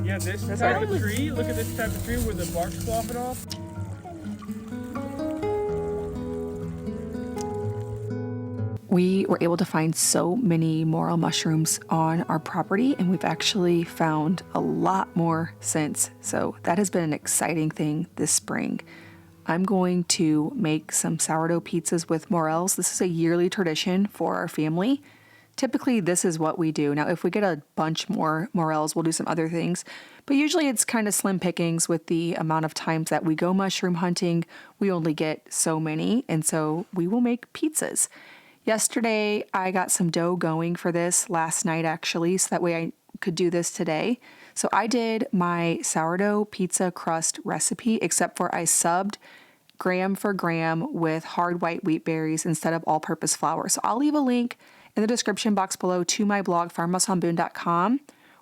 Yeah, this type of tree. Look at this type of tree where the bark's flopping off. We were able to find so many morel mushrooms on our property, and we've actually found a lot more since. So that has been an exciting thing this spring. I'm going to make some sourdough pizzas with morels. This is a yearly tradition for our family. Typically, this is what we do. Now, if we get a bunch more morels, we'll do some other things. But usually it's kind of slim pickings with the amount of times that we go mushroom hunting. We only get so many, and so we will make pizzas. Yesterday, I got some dough going for this last night, actually, so that way I could do this today. So I did my sourdough pizza crust recipe, except for I subbed gram for gram with hard white wheat berries instead of all-purpose flour. So I'll leave a link in the description box below to my blog, farmhouseonboone.com,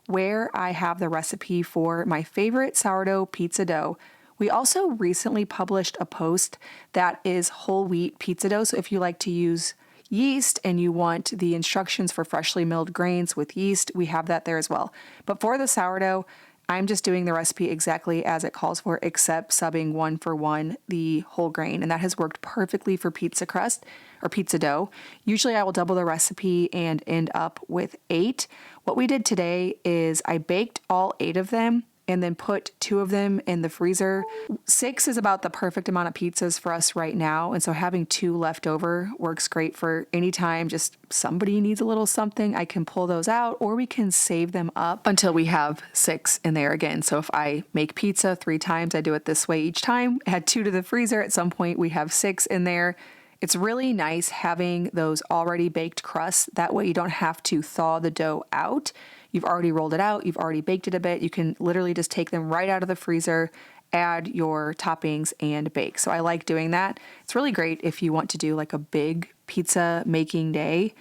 where I have the recipe for my favorite sourdough pizza dough. We also recently published a post that is whole wheat pizza dough. So if you like to use yeast and you want the instructions for freshly milled grains with yeast, we have that there as well. But for the sourdough, I'm just doing the recipe exactly as it calls for, except subbing 1-for-1 the whole grain. And that has worked perfectly for pizza crust or pizza dough. Usually I will double the recipe and end up with 8. What we did today is I baked all 8 of them and then put 2 of them in the freezer. 6 is about the perfect amount of pizzas for us right now. And so having 2 left over works great for any time. Just somebody needs a little something, I can pull those out, or we can save them up until we have 6 in there again. So if I make pizza 3 times, I do it this way each time. Add 2 to the freezer. At some point we have 6 in there. It's really nice having those already baked crusts. That way you don't have to thaw the dough out. You've already rolled it out, you've already baked it a bit. You can literally just take them right out of the freezer, add your toppings, and bake. So I like doing that. It's really great if you want to do like a big pizza making day.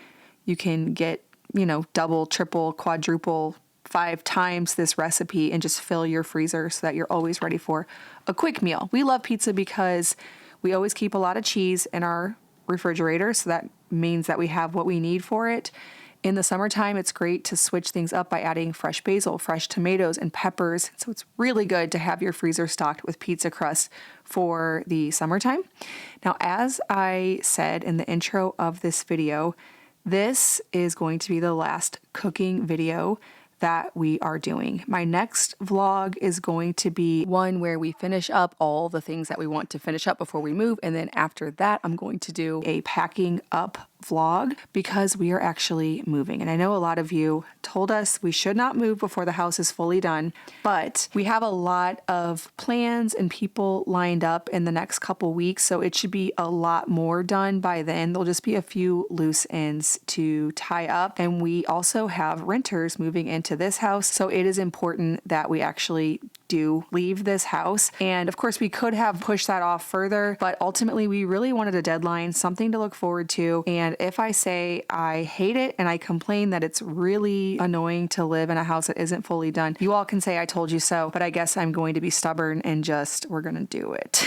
You can get, double, triple, quadruple, 5 times this recipe and just fill your freezer so that you're always ready for a quick meal. We love pizza because we always keep a lot of cheese in our refrigerator, so that means that we have what we need for it. In the summertime, it's great to switch things up by adding fresh basil, fresh tomatoes, and peppers. So it's really good to have your freezer stocked with pizza crust for the summertime. Now, as I said in the intro of this video, this is going to be the last cooking video that we are doing. My next vlog is going to be one where we finish up all the things that we want to finish up before we move. And then after that, I'm going to do a packing up vlog because we are actually moving. And I know a lot of you told us we should not move before the house is fully done, but we have a lot of plans and people lined up in the next couple weeks. So it should be a lot more done by then. There'll just be a few loose ends to tie up. And we also have renters moving into this house. So it is important that we actually do leave this house. And of course we could have pushed that off further, but ultimately we really wanted a deadline, something to look forward to. And if I say I hate it and I complain that it's really annoying to live in a house that isn't fully done, you all can say I told you so, but I guess I'm going to be stubborn and we're gonna do it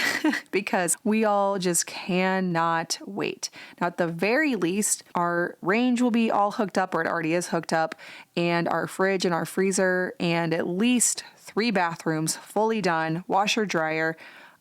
because we all just cannot wait. Now at the very least, our range will be all hooked up, or it already is hooked up, and our fridge and our freezer and at least 3 bathrooms fully done, washer, dryer.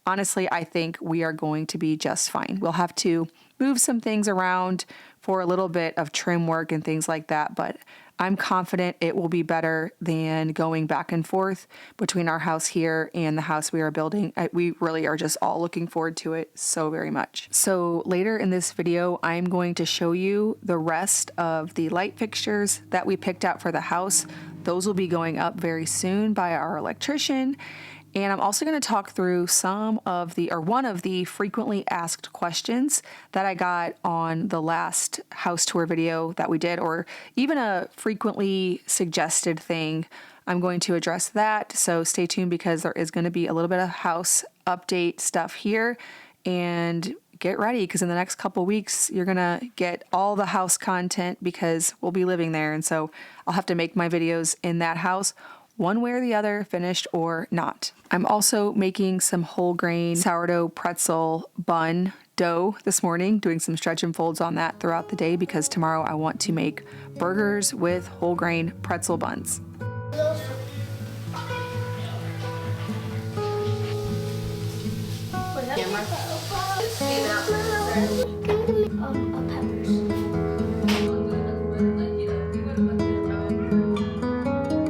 Honestly, I think we are going to be just fine. We'll have to move some things around for a little bit of trim work and things like that, but I'm confident it will be better than going back and forth between our house here and the house we are building. We really are just all looking forward to it so very much. So later in this video, I'm going to show you the rest of the light fixtures that we picked out for the house. Those will be going up very soon by our electrician. And I'm also going to talk through one of the frequently asked questions that I got on the last house tour video that we did, or even a frequently suggested thing. I'm going to address that. So stay tuned because there is going to be a little bit of house update stuff here, and get ready because in the next couple weeks, you're going to get all the house content because we'll be living there. And so I'll have to make my videos in that house one way or the other, finished or not. I'm also making some whole grain sourdough pretzel bun dough this morning, doing some stretch and folds on that throughout the day because tomorrow I want to make burgers with whole grain pretzel buns.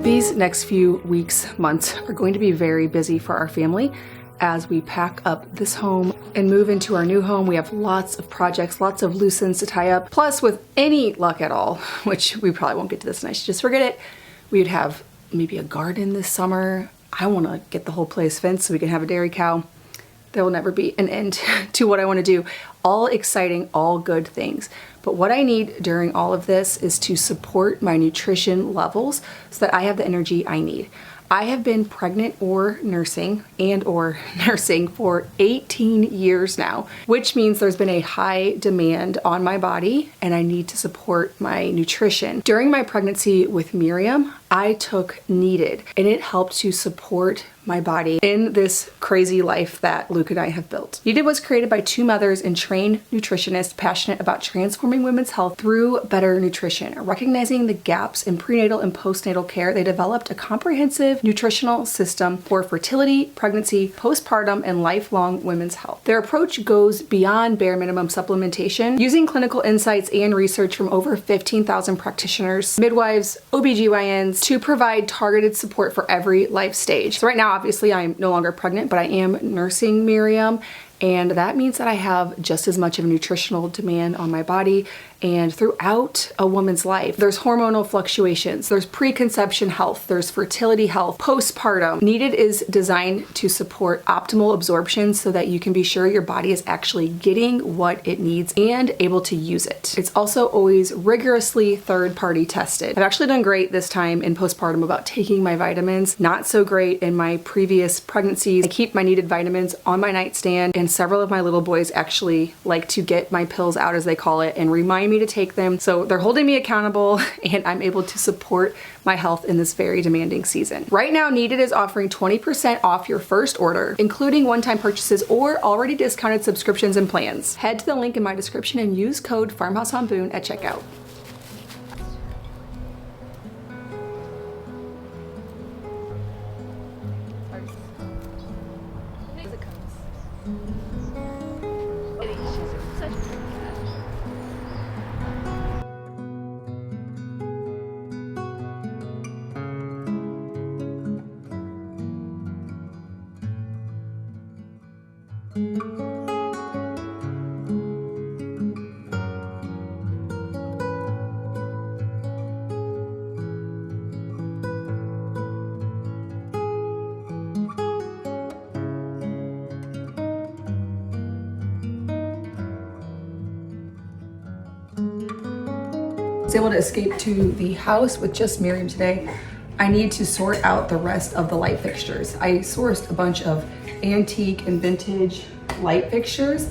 These next few weeks, months are going to be very busy for our family as we pack up this home and move into our new home. We have lots of projects, lots of loose ends to tie up. Plus, with any luck at all, which we probably won't get to this and I should just forget it, we'd have maybe a garden this summer. I want to get the whole place fenced so we can have a dairy cow. There will never be an end to what I want to do. All exciting, all good things. But what I need during all of this is to support my nutrition levels so that I have the energy I need. I have been pregnant or nursing for 18 years now, which means there's been a high demand on my body and I need to support my nutrition. During my pregnancy with Miriam, I took Needed and it helped to support my body in this crazy life that Luke and I have built. Needed was created by two mothers and trained nutritionists passionate about transforming women's health through better nutrition. Recognizing the gaps in prenatal and postnatal care, they developed a comprehensive nutritional system for fertility, pregnancy, postpartum, and lifelong women's health. Their approach goes beyond bare minimum supplementation, using clinical insights and research from over 15,000 practitioners, midwives, OBGYNs, to provide targeted support for every life stage. So right now, obviously, I'm no longer pregnant, but I am nursing Miriam, and that means that I have just as much of a nutritional demand on my body. And throughout a woman's life, there's hormonal fluctuations, there's preconception health, there's fertility health, postpartum. Needed is designed to support optimal absorption so that you can be sure your body is actually getting what it needs and able to use it. It's also always rigorously third-party tested. I've actually done great this time in postpartum about taking my vitamins, not so great in my previous pregnancies. I keep my Needed vitamins on my nightstand, and several of my little boys actually like to get my pills out, as they call it, and remind me to take them. So they're holding me accountable and I'm able to support my health in this very demanding season. Right now, Needed is offering 20% off your first order, including one-time purchases or already discounted subscriptions and plans. Head to the link in my description and use code Farmhouse on Boone at checkout. Was able to escape to the house with just Miriam today. I need to sort out the rest of the light fixtures. I sourced a bunch of antique and vintage light fixtures,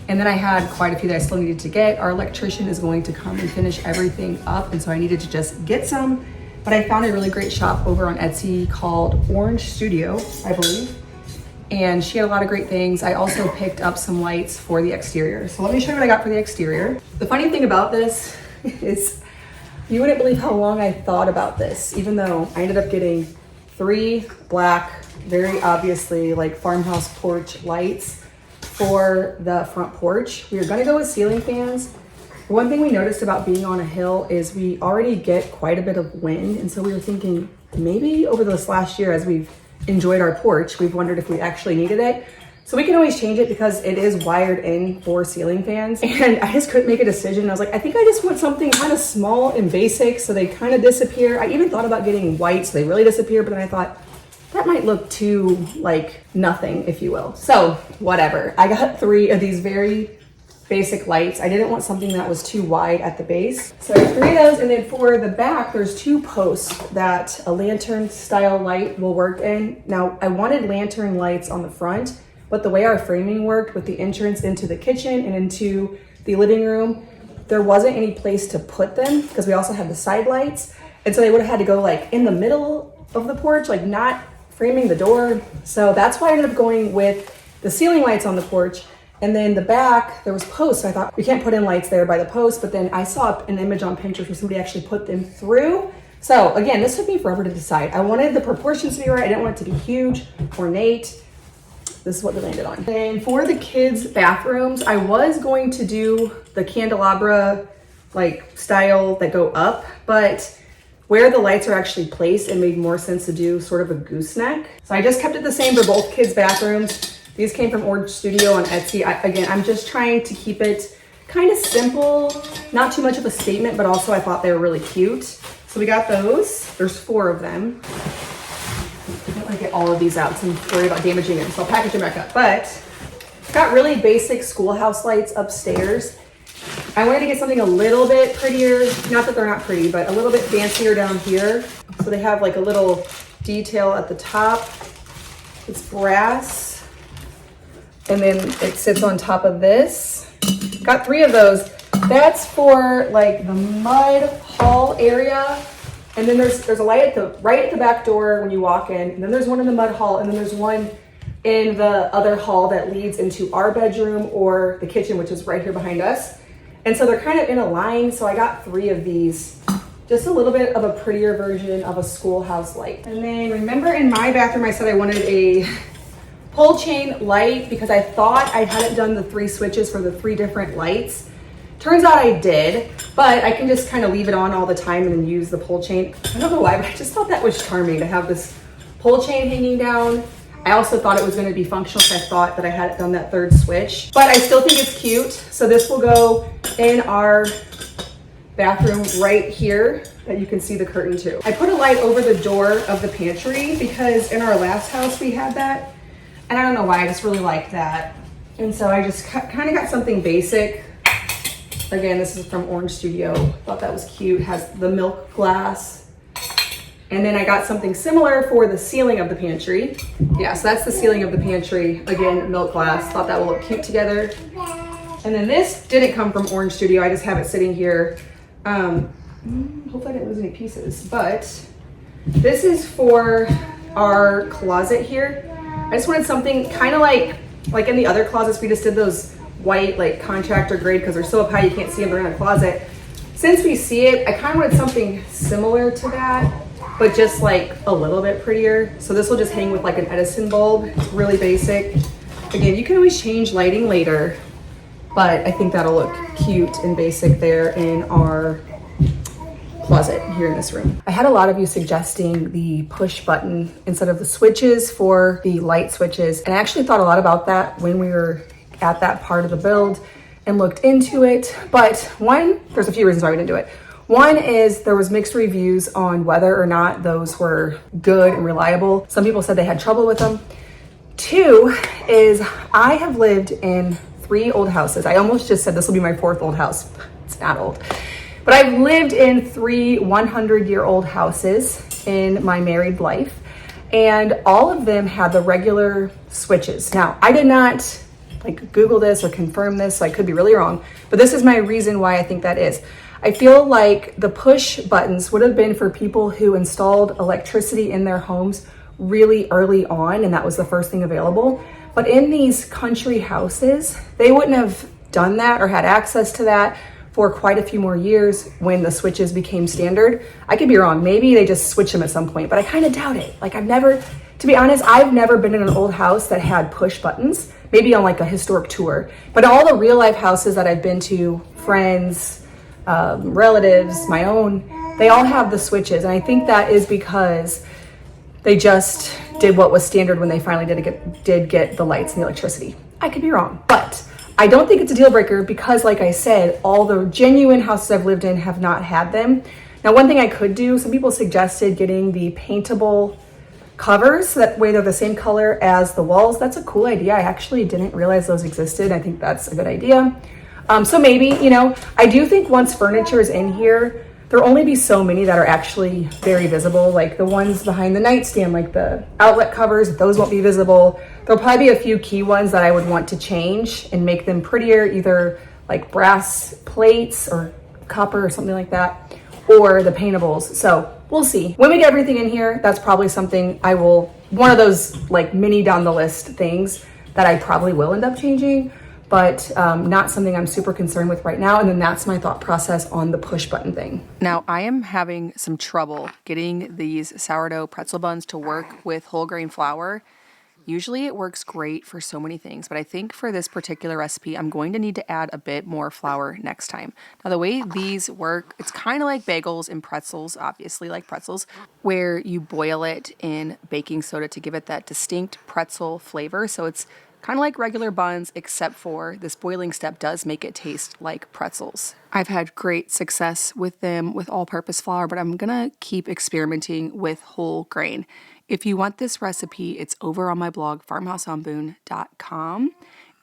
and then I had quite a few that I still needed to get. Our electrician is going to come and finish everything up, and so I needed to just get some. But I found a really great shop over on Etsy called Orange Studio, I believe. And she had a lot of great things. I also picked up some lights for the exterior. So let me show you what I got for the exterior. The funny thing about this is you wouldn't believe how long I thought about this, even though I ended up getting 3 black, very obviously like farmhouse porch lights for the front porch. We were gonna go with ceiling fans. One thing we noticed about being on a hill is we already get quite a bit of wind. And so we were thinking maybe over this last year, as we've enjoyed our porch, we've wondered if we actually needed it. So we can always change it because it is wired in for ceiling fans. And I just couldn't make a decision. I was like, I think I just want something kind of small and basic so they kind of disappear. I even thought about getting white so they really disappear, but then I thought that might look too like nothing, if you will. So whatever. I got 3 of these very basic lights. I didn't want something that was too wide at the base. So I have 3 of those, and then for the back, there's 2 posts that a lantern style light will work in. Now, I wanted lantern lights on the front, but the way our framing worked with the entrance into the kitchen and into the living room, there wasn't any place to put them because we also had the side lights. And so they would have had to go like in the middle of the porch, like not framing the door. So that's why I ended up going with the ceiling lights on the porch. And then the back, there was posts. So I thought we can't put in lights there by the post, but then I saw an image on Pinterest where somebody actually put them through. So again, this took me forever to decide. I wanted the proportions to be right. I didn't want it to be huge, ornate. This is what we landed on. And for the kids' bathrooms, I was going to do the candelabra like style that go up, but where the lights are actually placed, it made more sense to do sort of a gooseneck. So I just kept it the same for both kids' bathrooms. These came from Orange Studio on Etsy. Again, I'm just trying to keep it kind of simple, not too much of a statement, but also I thought they were really cute. So we got those. There's 4 of them. I don't want to get all of these out because I'm worried about damaging them, so I'll package them back up. But got really basic schoolhouse lights upstairs. I wanted to get something a little bit prettier, not that they're not pretty, but a little bit fancier down here. So they have like a little detail at the top. It's brass. And then it sits on top of this. Got 3 of those. That's for like the mud hall area. And then there's a light right at the back door when you walk in. And then there's one in the mud hall. And then there's one in the other hall that leads into our bedroom or the kitchen, which is right here behind us. And so they're kind of in a line. So I got 3 of these. Just a little bit of a prettier version of a schoolhouse light. And then remember in my bathroom, I said I wanted a pull chain light because I thought I hadn't done the 3 switches for the 3 different lights. Turns out I did, but I can just kind of leave it on all the time and then use the pull chain. I don't know why, but I just thought that was charming to have this pull chain hanging down. I also thought it was going to be functional because I thought that I hadn't done that 3rd switch, but I still think it's cute. So this will go in our bathroom right here that you can see the curtain too. I put a light over the door of the pantry because in our last house we had that. And I don't know why, I just really liked that. And so I just kind of got something basic. Again, this is from Orange Studio. Thought that was cute. Has the milk glass. And then I got something similar for the ceiling of the pantry. Yeah, so that's the ceiling of the pantry. Again, milk glass. Thought that would look cute together. And then this didn't come from Orange Studio. I just have it sitting here. Hopefully I didn't lose any pieces. But this is for our closet here. I just wanted something kind of like in the other closets, we just did those white like contractor grade because they're so up high you can't see them, they're in a closet. Since we see it, I kind of wanted something similar to that, but just like a little bit prettier. So this will just hang with like an Edison bulb. It's really basic. Again, you can always change lighting later, but I think that'll look cute and basic there in our closet here in this room. I had a lot of you suggesting the push button instead of the switches for the light switches. And I actually thought a lot about that when we were at that part of the build and looked into it. But one, there's a few reasons why we didn't do it. One is there was mixed reviews on whether or not those were good and reliable. Some people said they had trouble with them. 2 is I have lived in 3 old houses. I almost just said this will be my 4th old house. It's not old. But I've lived in 3 100-year-old houses in my married life, and all of them had the regular switches. Now, I did not like Google this or confirm this, so I could be really wrong, but this is my reason why I think that is. I feel like the push buttons would have been for people who installed electricity in their homes really early on, and that was the first thing available. But in these country houses, they wouldn't have done that or had access to that for quite a few more years when the switches became standard. I could be wrong. Maybe they just switch them at some point, but I kind of doubt it. Like to be honest, I've never been in an old house that had push buttons maybe on like a historic tour. But all the real life houses that I've been to, friends, relatives, my own, they all have the switches. And I think that is because they just did what was standard when they finally did get the lights and the electricity. I could be wrong, but I don't think it's a deal breaker because, like I said, all the genuine houses I've lived in have not had them. Now, one thing I could do, some people suggested getting the paintable covers so that way they're the same color as the walls. That's a cool idea. I actually didn't realize those existed. I think that's a good idea. So maybe, you know, I do think once furniture is in here, there'll only be so many that are actually very visible, like the ones behind the nightstand, like the outlet covers, those won't be visible. There'll probably be a few key ones that I would want to change and make them prettier, either like brass plates or copper or something like that, or the paintables. So we'll see. When we get everything in here, that's probably something one of those like mini down the list things that I probably will end up changing, but not something I'm super concerned with right now. And then that's my thought process on the push button thing. Now, I am having some trouble getting these sourdough pretzel buns to work with whole grain flour. Usually it works great for so many things, but I think for this particular recipe, I'm going to need to add a bit more flour next time. Now, the way these work, it's kind of like bagels and pretzels, obviously like pretzels, where you boil it in baking soda to give it that distinct pretzel flavor. So it's kind of like regular buns, except for this boiling step does make it taste like pretzels. I've had great success with them with all-purpose flour, but I'm gonna keep experimenting with whole grain. If you want this recipe, it's over on my blog, farmhouseonboone.com,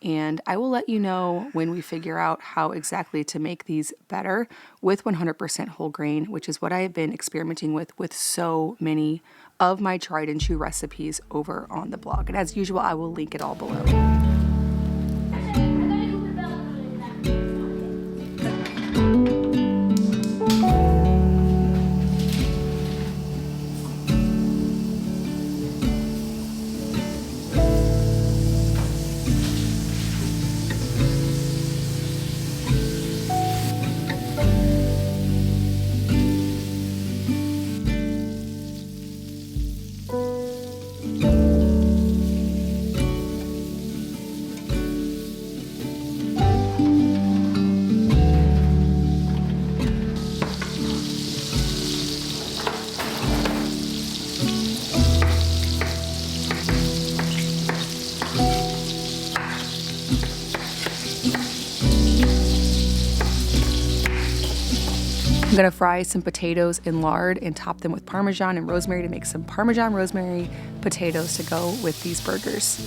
and I will let you know when we figure out how exactly to make these better with 100% whole grain, which is what I have been experimenting with so many of my tried and true recipes over on the blog. And as usual, I will link it all below. I'm gonna fry some potatoes in lard and top them with Parmesan and rosemary to make some Parmesan rosemary potatoes to go with these burgers.